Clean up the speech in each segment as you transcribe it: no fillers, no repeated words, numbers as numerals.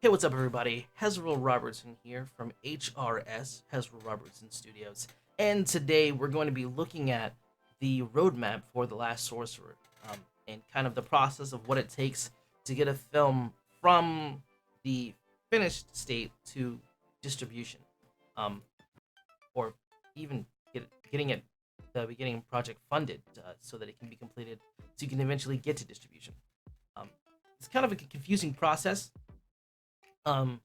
Hey, what's up, everybody? Hezrel Robertson here from HRS, Hezrel Robertson Studios. And today we're going to be looking at the roadmap for The Last Sorcerer, and kind of the process of what it takes to get a film from the finished state to distribution, um, or even getting it the beginning project funded so that it can be completed, so you can eventually get to distribution. Um, it's kind of a confusing process, um,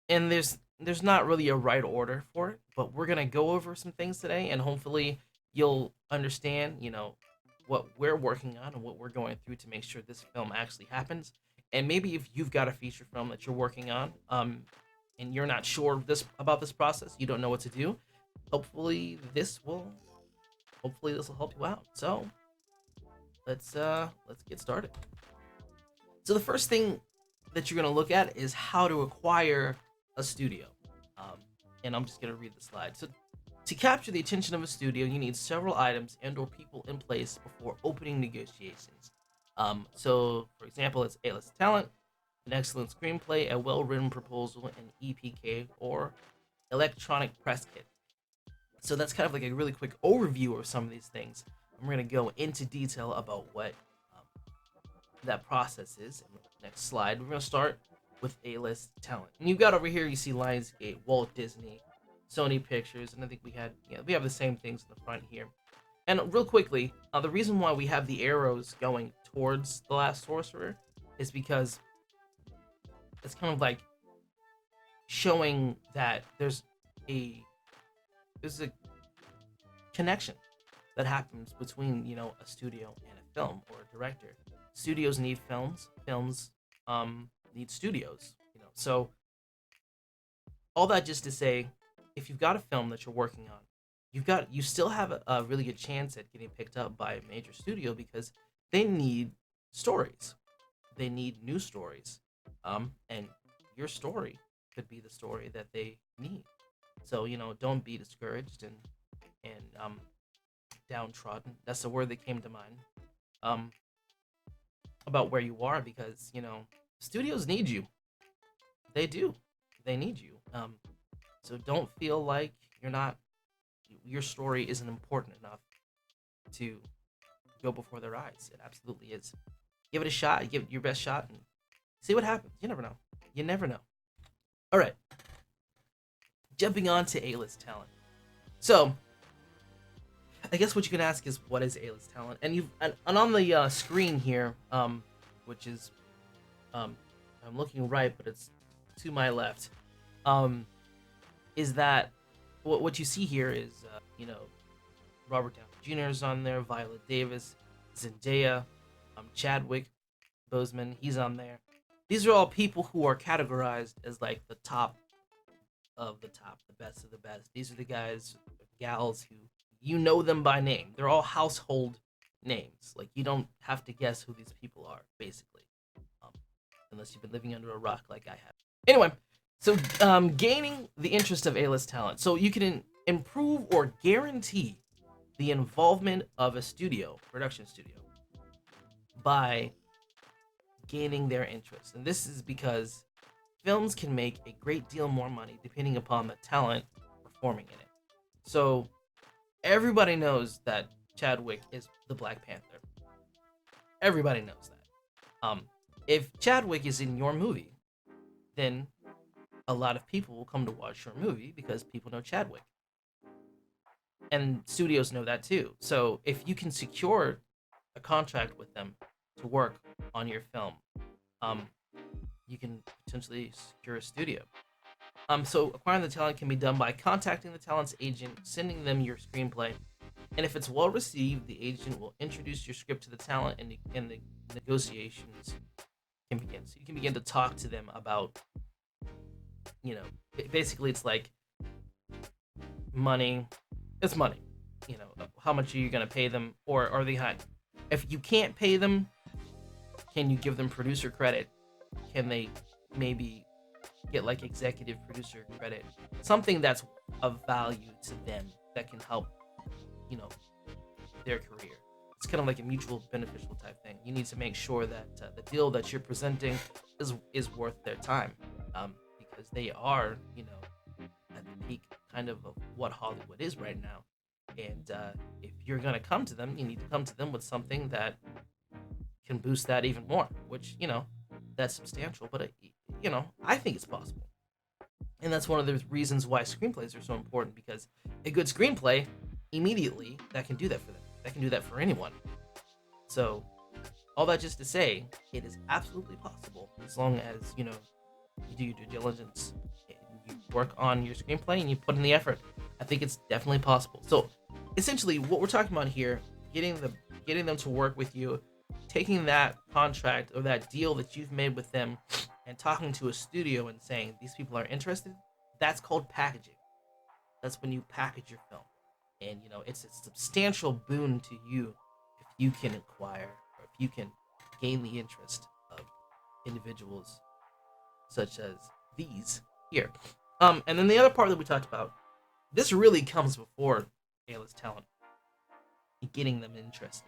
and there's not really a right order for it, but we're gonna go over some things today, and hopefully you'll understand, what we're working on and what we're going through to make sure this film actually happens. And maybe if you've got a feature film that you're working on, and you're not sure this about this process, you don't know what to do. Hopefully this will help you out. So let's get started. So the first thing that you're gonna look at is how to acquire a studio. Um, and I'm just gonna read the slide. So to capture the attention of a studio, you need several items and/or people in place before opening negotiations. So for example, it's A-list talent, an excellent screenplay, a well-written proposal, an EPK, or electronic press kit. So that's kind of like a really quick overview of some of these things. And we're gonna go into detail about what that process is in the next slide. We're gonna start with A-list talent, and you've got over here. You see Lionsgate, Walt Disney, Sony Pictures, and I think we have the same things in the front here. And real quickly, the reason why we have the arrows going towards The Last Sorcerer is because it's kind of like showing that there's a connection that happens between a studio and a film or a director. Studios need films need studios. So all that just to say, if you've got a film that you're working on, you still have a really good chance at getting picked up by a major studio, because they need stories. They need new stories. And your story could be the story that they need. So, don't be discouraged and downtrodden. That's the word that came to mind. About where you are, because, studios need you. They do. They need you. So don't feel like your story isn't important enough to go before their eyes. It absolutely is. Give it a shot. Give it your best shot and see what happens. You never know. You never know. All right. Jumping on to A-list talent. So, I guess what you can ask is, what is A-list talent? And on the screen here, which is, I'm looking right, but it's to my left, is that what you see here is, Robert Downey Jr. is on there, Viola Davis, Zendaya, Chadwick Boseman, he's on there. These are all people who are categorized as like the top of the top, the best of the best. These are the guys, gals who them by name. They're all household names. Like, you don't have to guess who these people are, basically, unless you've been living under a rock like I have. Anyway, so gaining the interest of A-list talent. So you can improve or guarantee the involvement of a production studio, by gaining their interest. And this is because films can make a great deal more money depending upon the talent performing in it. So everybody knows that Chadwick is the Black Panther. Everybody knows that. If Chadwick is in your movie, then a lot of people will come to watch your movie because people know Chadwick. And studios know that too. So if you can secure a contract with them to work on your film, you can potentially secure a studio. So acquiring the talent can be done by contacting the talent's agent, sending them your screenplay, and if it's well received, the agent will introduce your script to the talent, and the negotiations can begin. So you can begin to talk to them about, basically it's like money. It's money. How much are you gonna pay them, or are they high? If you can't pay them, can you give them producer credit? Can they maybe get like executive producer credit? Something that's of value to them that can help, their career. it's kind of like a mutual beneficial type thing. You need to make sure that the deal that you're presenting is worth their time, because they are, at the peak kind of what Hollywood is right now. And if you're gonna come to them, you need to come to them with something that can boost that even more, which that's substantial. But I think it's possible, and that's one of the reasons why screenplays are so important, because a good screenplay immediately that can do that for them. That can do that for anyone. So all that just to say, it is absolutely possible as long as you do your due diligence and you work on your screenplay and you put in the effort. I think it's definitely possible. So essentially, what we're talking about here, getting them to work with you, taking that contract or that deal that you've made with them and talking to a studio and saying these people are interested, that's called packaging. That's when you package your film. And it's a substantial boon to you if you can acquire or if you can gain the interest of individuals such as these here. And then the other part that we talked about, this really comes before A-list talent, getting them interested.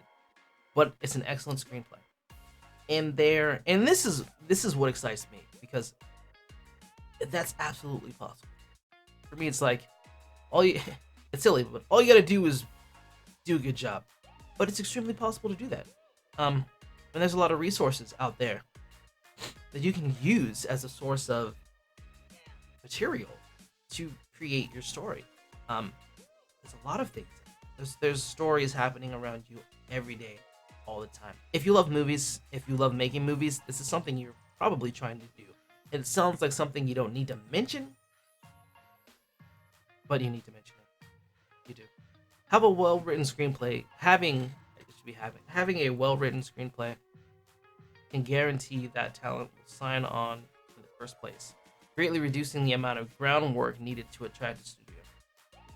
But it's an excellent screenplay. And this is what excites me, because that's absolutely possible. For me, it's like it's silly, but all you gotta do is do a good job. But it's extremely possible to do that. And there's a lot of resources out there that you can use as a source of material to create your story. There's a lot of things. There's stories happening around you every day, all the time. If you love movies, if you love making movies, this is something you're probably trying to do. It sounds like something you don't need to mention, but you need to mention it. You do. Have a well-written screenplay. Having a well-written screenplay can guarantee that talent will sign on in the first place, greatly reducing the amount of groundwork needed to attract a studio.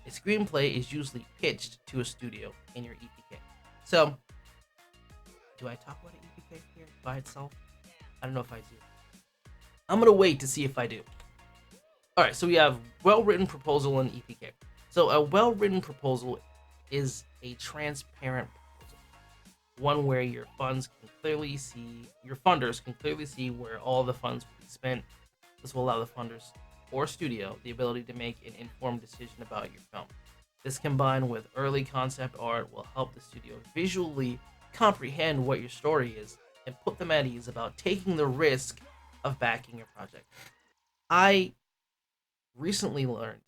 A screenplay is usually pitched to a studio in your EPK. So, do I talk about an EPK here by itself? I don't know if I do. I'm gonna wait to see if I do. Alright, so we have well-written proposal and EPK. So a well-written proposal is a transparent proposal. One where your funders can clearly see where all the funds will be spent. This will allow the funders or studio the ability to make an informed decision about your film. This combined with early concept art will help the studio visually comprehend what your story is and put them at ease about taking the risk of backing your project. I recently learned,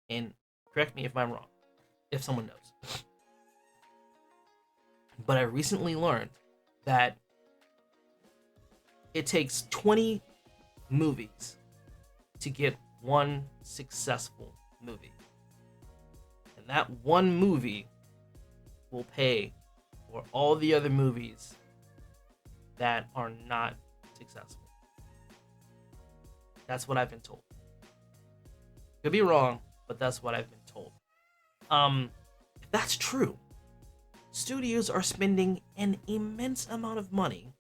and correct me if I'm wrong, if someone knows, but I recently learned that it takes 20 movies to get one successful movie. And that one movie will pay for all the other movies that are not successful. That's what I've been told. Could be wrong, but that's what I've been told. If that's true, studios are spending an immense amount of money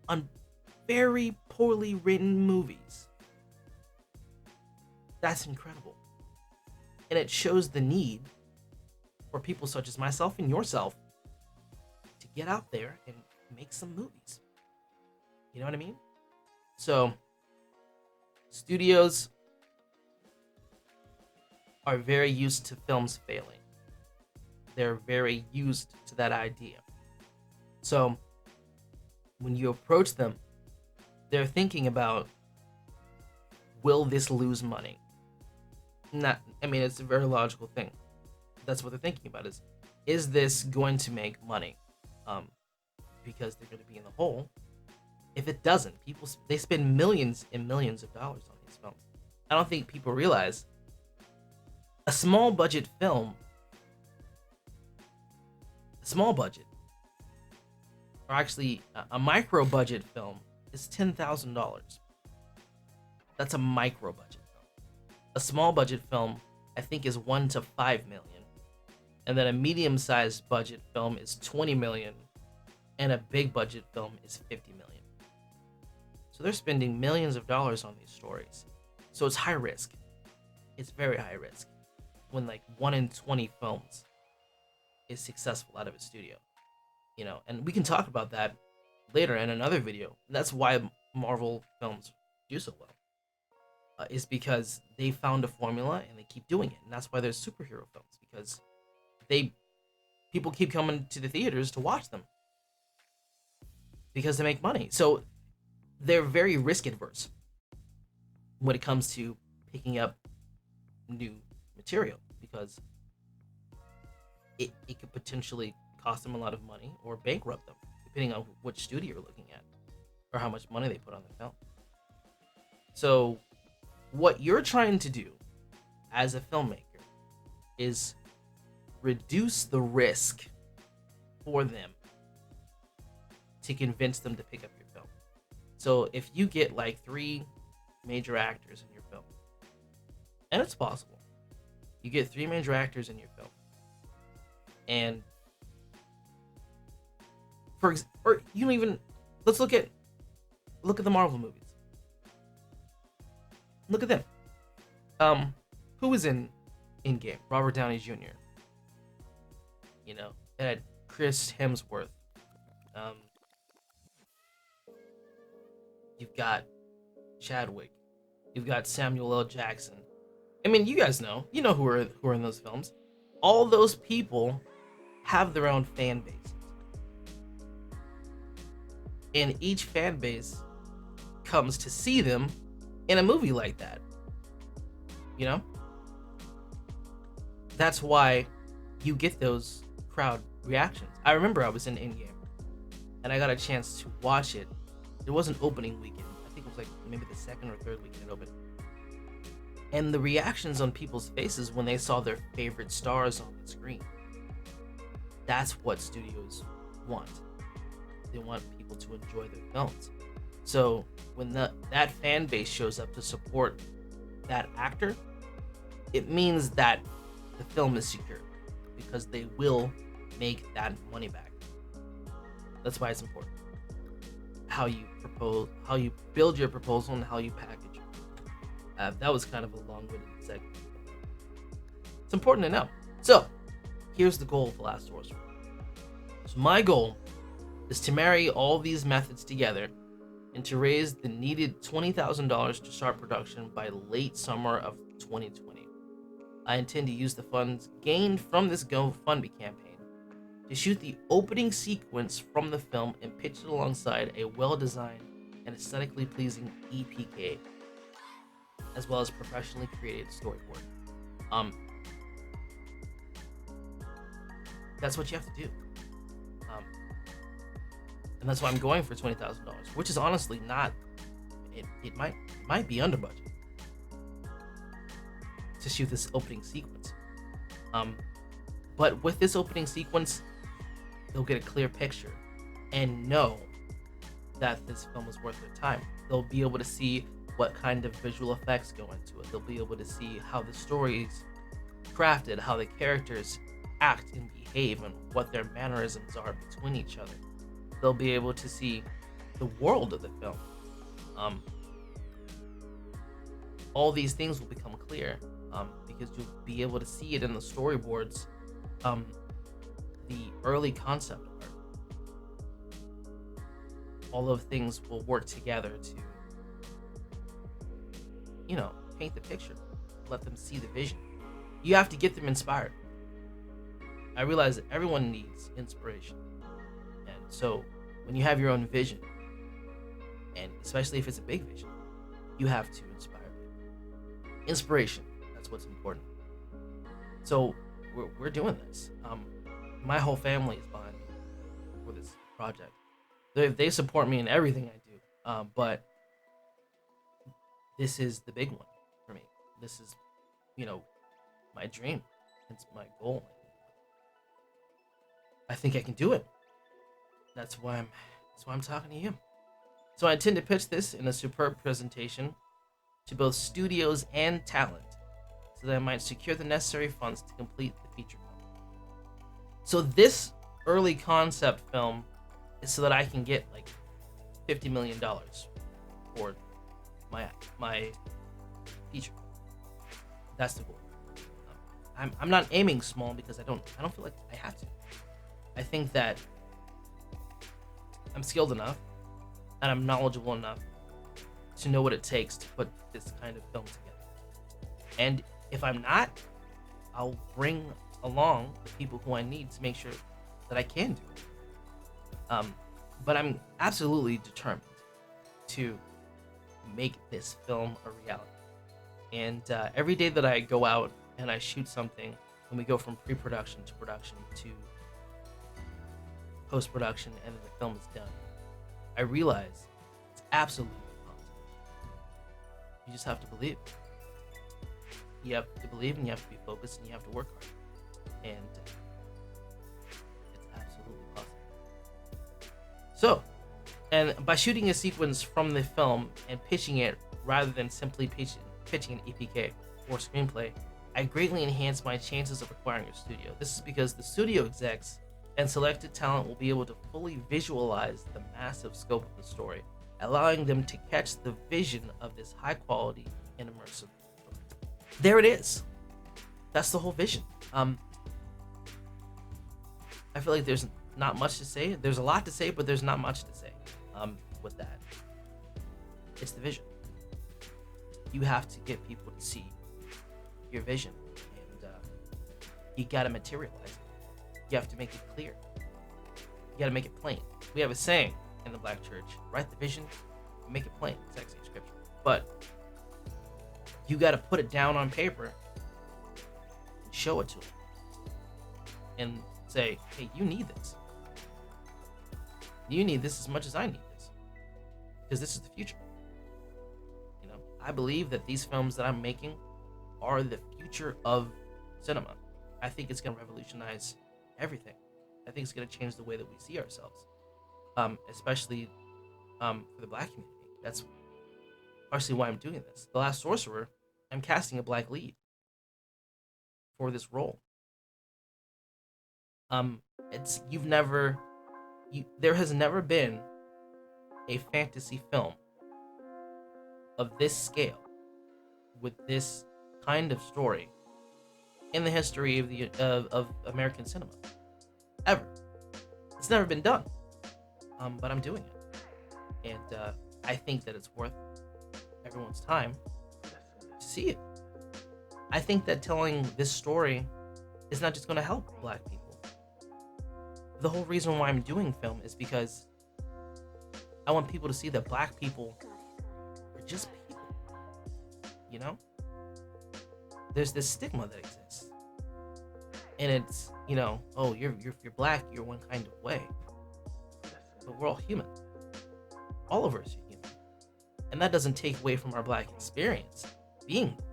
on very poorly written movies. That's incredible. And it shows the need for people such as myself and yourself to get out there and make some movies. You know what I mean? So, studios are very used to films failing. They're very used to that idea. So, when you approach them, they're thinking about, will this lose money? It's a very logical thing. That's what they're thinking about is this going to make money? Because they're going to be in the hole. If it doesn't, they spend millions and millions of dollars on these films. I don't think people realize a small budget, or actually a micro budget film is $10,000. That's a micro budget film. A small budget film, I think, is $1 to $5 million. And then a medium sized budget film is $20 million. And a big budget film is $50 million. So they're spending millions of dollars on these stories. So it's high risk. It's very high risk. When like 1 in 20 films is successful out of a studio, and we can talk about that later in another video. That's why Marvel films do so well, is because they found a formula and they keep doing it, and that's why there's superhero films, because they people keep coming to the theaters to watch them because they make money. So they're very risk adverse when it comes to picking up new material, because it could potentially cost them a lot of money or bankrupt them, depending on which studio you're looking at or how much money they put on the film. So what you're trying to do as a filmmaker is reduce the risk for them to convince them to pick up your film. So if you get like 3 major actors in your film, and it's possible, you get 3 major actors in your film, and or you don't even, let's look at the Marvel movies. Look at them. Who was in Endgame? Robert Downey Jr. It had Chris Hemsworth. You've got Chadwick. You've got Samuel L. Jackson. I mean, you guys know. You know who are in those films. All those people have their own fan bases. And each fan base comes to see them in a movie like that. That's why you get those crowd reactions. I remember I was in Endgame and I got a chance to watch it. It wasn't opening weekend. I think it was like maybe the second or third weekend it opened. And the reactions on people's faces when they saw their favorite stars on the screen. That's what studios want. They want people to enjoy their films. So when that fan base shows up to support that actor, it means that the film is secure, because they will make that money back. That's why it's important. How you propose, how you build your proposal, and how you package it. That was kind of a long-winded segment. It's important to know. So here's the goal of The Last Sorcerer. So my goal is to marry all these methods together and to raise the needed $20,000 to start production by late summer of 2020. I intend to use the funds gained from this GoFundMe campaign to shoot the opening sequence from the film and pitch it alongside a well-designed and aesthetically pleasing EPK, as well as professionally created storyboard. That's what you have to do. And that's why I'm going for $20,000, which is honestly not, it might be under budget to shoot this opening sequence. But with this opening sequence, they'll get a clear picture and know that this film is worth their time. They'll be able to see what kind of visual effects go into it. They'll be able to see how the story's crafted, how the characters act and behave, and what their mannerisms are between each other. They'll be able to see the world of the film. All these things will become clear because you'll be able to see it in the storyboards, the early concept art. All of things will work together to, paint the picture, let them see the vision. You have to get them inspired. I realize that everyone needs inspiration. And so when you have your own vision, and especially if it's a big vision, you have to inspire people. Inspiration, that's what's important. So we're doing this. My whole family is behind me for this project. They support me in everything I do, but this is the big one for me. This is, my dream. It's my goal. I think I can do it. That's why I'm talking to you. So I intend to pitch this in a superb presentation to both studios and talent, so that I might secure the necessary funds to complete the feature film. So this early concept film is so that I can get like $50 million for my feature film. That's the goal. I'm not aiming small because I don't feel like I have to. I think that I'm skilled enough and I'm knowledgeable enough to know what it takes to put this kind of film together. And if I'm not, I'll bring along the people who I need to make sure that I can do it. But I'm absolutely determined to make this film a reality. And every day that I go out and I shoot something, when we go from pre-production to production to post-production, and then the film is done, I realize it's absolutely possible. You just have to believe. You have to believe, and you have to be focused, and you have to work hard. And it's absolutely possible. So, and by shooting a sequence from the film and pitching it rather than simply pitching an EPK or screenplay, I greatly enhance my chances of acquiring a studio. This is because the studio execs and selected talent will be able to fully visualize the massive scope of the story, allowing them to catch the vision of this high quality and immersive story. There it is. That's the whole vision. I feel like there's not much to say. There's a lot to say, but there's not much to say with that. It's the vision. You have to get people to see your vision, and you gotta materialize it. You have to make it clear. You gotta make it plain. We have a saying in the Black church: write the vision, make it plain. It's actually scripture, but you gotta put it down on paper and show it to them, and say, "Hey, you need this. You need this as much as I need this, because this is the future." You know, I believe that these films that I'm making are the future of cinema. I think it's gonna revolutionize everything. I think it's gonna change the way that we see ourselves, especially for the Black community. That's partially why I'm doing this. The Last Sorcerer, I'm casting a Black lead for this role. It's there has never been a fantasy film of this scale with this kind of story in the history of American cinema ever. It's never been done. But I'm doing it, and I think that it's worth everyone's time to see it. I think that telling this story is not just going to help Black people. The whole reason why I'm doing film is because I want people to see that Black people are just people. You know? There's this stigma that exists. And it's, oh, you're Black, you're one kind of way. But we're all human. All of us are human. And that doesn't take away from our Black experience being Black.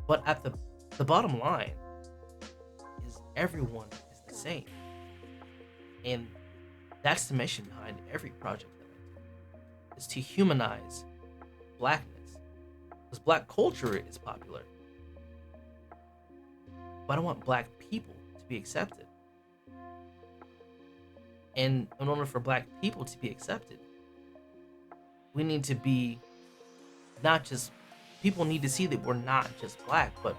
But at the bottom line is everyone is the same. And that's the mission behind every project that I do, is to humanize Blackness. Because Black culture is popular. But I want Black people to be accepted. And in order for Black people to be accepted, we need to be people need to see that we're not just Black, but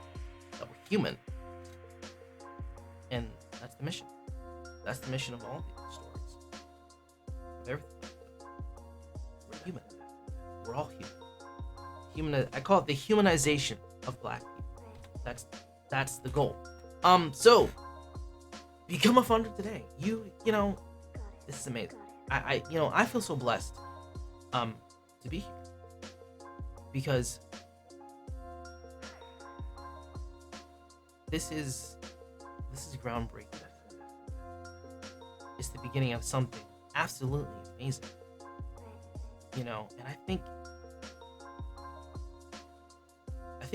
that we're human. And that's the mission. That's the mission of all these stories. Of everything. We're human. We're all human. I call it the humanization of Black people. That's the goal. So become a funder today. This is amazing. I feel so blessed to be here, because this is groundbreaking. It's the beginning of something absolutely amazing. And I think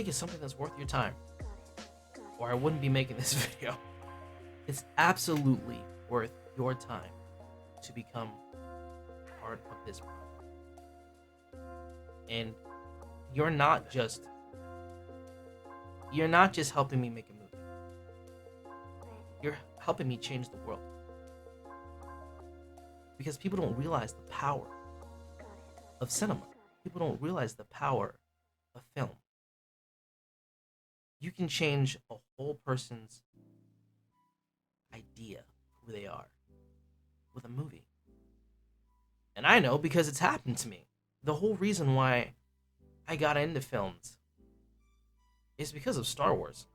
it's something that's worth your time, or I wouldn't be making this video. It's absolutely worth your time to become part of this project. And you're not just helping me make a movie. You're helping me change the world. Because people don't realize the power of cinema. People don't realize the power of film. you can change a whole person's idea of who they are with a movie. And I know because it's happened to me. The whole reason why I got into films is because of Star Wars.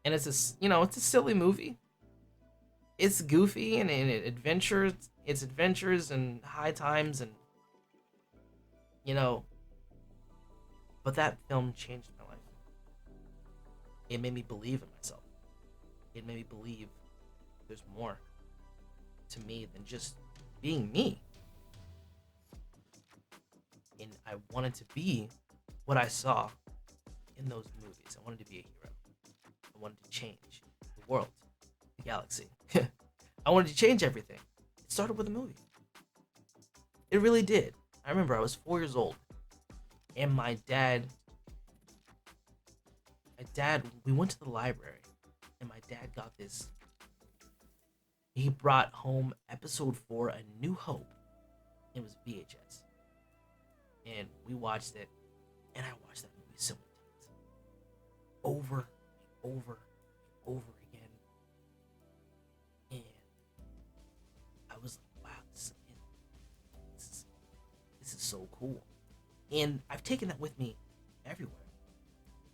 And it's a silly movie. It's goofy and it's adventures and high times and you know, but that film changed my life. It made me believe in myself. It made me believe there's more to me than just being me. And I wanted to be what I saw in those movies. I wanted to be a hero. I wanted to change the world, the galaxy. I wanted to change everything. It started with a movie. It really did. I remember I was 4 years old, and my dad, we went to the library, and my dad got this. He brought home episode 4, A New Hope. It was VHS. And we watched it, and I watched that movie so many times. Over and over and over again. And I was like, wow, this is so cool. And I've taken that with me everywhere.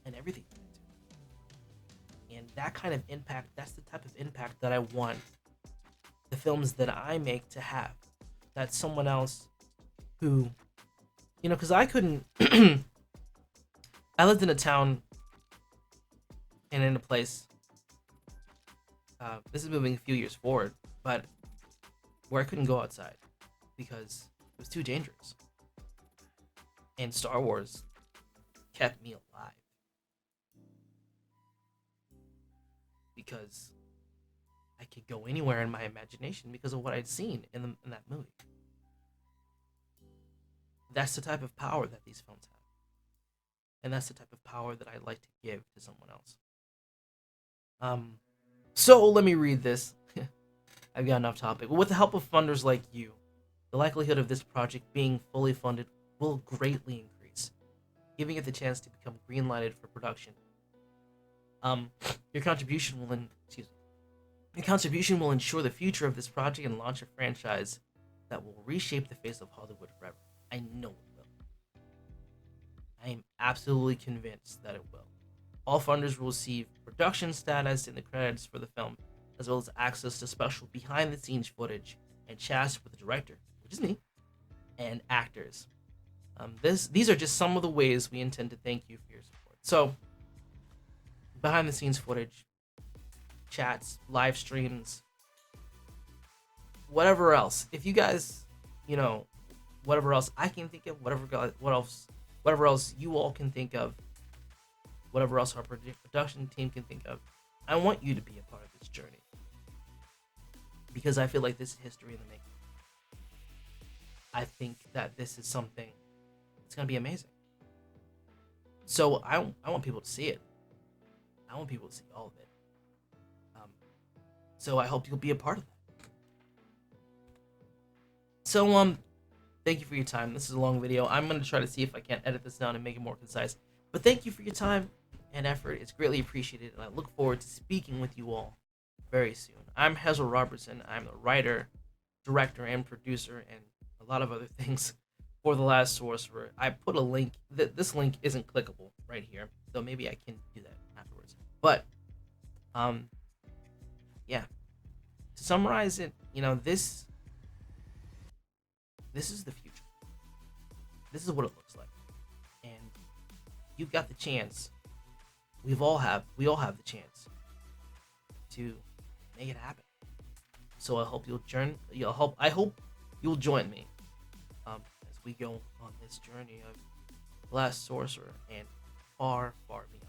And everything that I do. And that kind of impact, that's the type of impact that I want the films that I make to have. That's someone else who, because I couldn't. I lived in a town and in a place. This is moving a few years forward, but where I couldn't go outside because it was too dangerous. And Star Wars kept me alive because I could go anywhere in my imagination because of what I'd seen in that movie. That's the type of power that these films have. And that's the type of power that I'd like to give to someone else. So let me read this. I've got enough topic. With the help of funders like you, the likelihood of this project being fully funded will greatly increase, giving it the chance to become green-lighted for production. Your contribution will ensure the future of this project and launch a franchise that will reshape the face of Hollywood forever. I know it will. I am absolutely convinced that it will. All funders will receive production status in the credits for the film, as well as access to special behind-the-scenes footage and chats with the director, which is me, and actors. These are just some of the ways we intend to thank you for your support. So, behind-the-scenes footage, chats, live streams, whatever else. If you guys, whatever else I can think of, whatever else you all can think of, whatever else our production team can think of, I want you to be a part of this journey because I feel like this is history in the making. I think that this is something that's gonna be amazing. So I want people to see it. I want people to see all of it. So I hope you'll be a part of that. So thank you for your time. This is a long video. I'm gonna try to see if I can't edit this down and make it more concise. But thank you for your time and effort. It's greatly appreciated, and I look forward to speaking with you all very soon. I'm Hazel Robertson. I'm the writer, director, and producer, and a lot of other things for The Last Sorcerer. I put a link. This link isn't clickable right here, so maybe I can do that afterwards. But, yeah. To summarize it, this is the future. This is what it looks like, and you've got the chance. We all have the chance to make it happen. So I hope I hope you'll join me as we go on this journey of Last Sorcerer and far, far beyond.